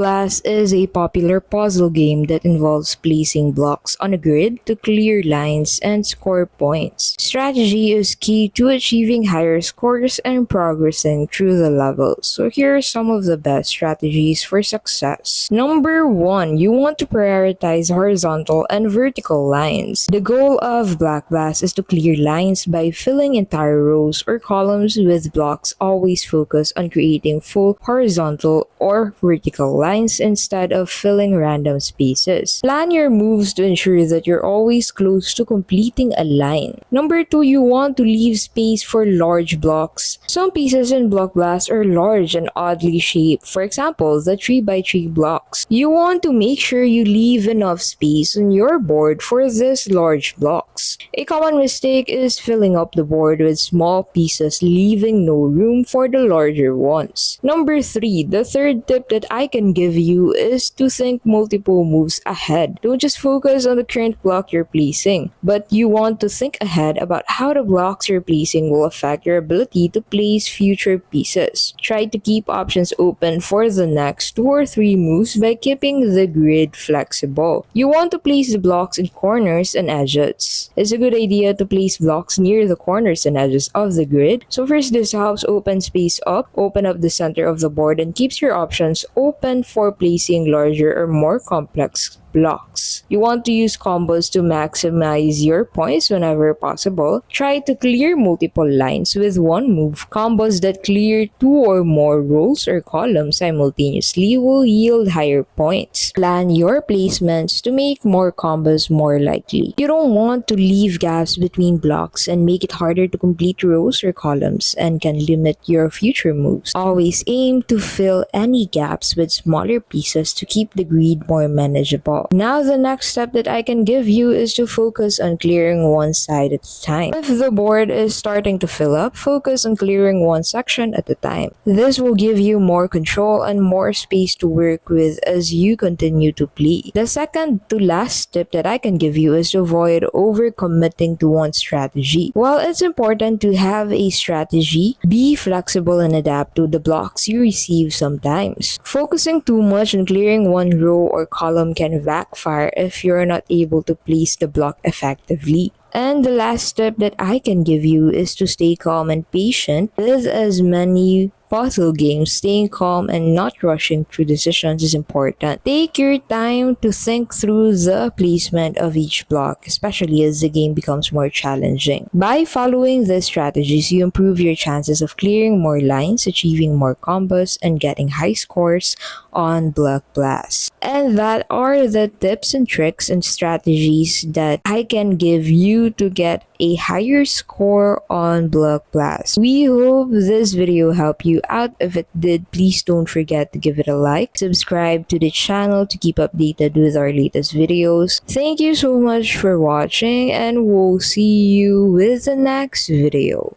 Blast is a popular puzzle game that involves placing blocks on a grid to clear lines and score points. Strategy is key to achieving higher scores and progressing through the levels. So here are some of the best strategies for success. Number 1, you want to prioritize horizontal and vertical lines. The goal of Black Blast is to clear lines by filling entire rows or columns with blocks. Always focus on creating full horizontal or vertical lines instead of filling random spaces. Plan your moves to ensure that you're always close to completing a line. Number 2, you want to leave space for large blocks. Some pieces in Block Blast are large and oddly shaped. For example, the 3x3 blocks. You want to make sure you leave enough space on your board for these large blocks. A common mistake is filling up the board with small pieces, leaving no room for the larger ones. Number 3, the third tip that I can give you is to think multiple moves ahead. Don't just focus on the current block you're placing, but you want to think ahead about how the blocks you're placing will affect your ability to place future pieces. Try to keep options open for the next 2 or 3 moves by keeping the grid flexible. You want to place the blocks in corners and edges. It's a good idea to place blocks near the corners and edges of the grid. So first, this helps open space up, open up the center of the board, and keeps your options open for placing larger or more complex blocks. You want to use combos to maximize your points whenever possible. Try to clear multiple lines with one move. Combos that clear 2 or more rows or columns simultaneously will yield higher points. Plan your placements to make more combos more likely. You don't want to leave gaps between blocks and make it harder to complete rows or columns and can limit your future moves. Always aim to fill any gaps with smaller pieces to keep the grid more manageable. Now the next step that I can give you is to focus on clearing one side at a time. If the board is starting to fill up, focus on clearing one section at a time. This will give you more control and more space to work with as you continue to play. The second to last tip that I can give you is to avoid overcommitting to one strategy. While it's important to have a strategy, be flexible and adapt to the blocks you receive sometimes. Focusing too much on clearing one row or column can backfire if you're not able to place the block effectively. And the last tip that I can give you is to stay calm and patient with as many puzzle games. Staying calm and not rushing through decisions is important. Take your time to think through the placement of each block, especially as the game becomes more challenging. By following these strategies, you improve your chances of clearing more lines, achieving more combos, and getting high scores on Block Blast. And that are the tips and tricks and strategies that I can give you to get a higher score on Block Blast. We hope this video helped you out. If it did, please don't forget to give it a like, subscribe to the channel to keep updated with our latest videos. Thank you so much for watching, and we'll see you with the next video.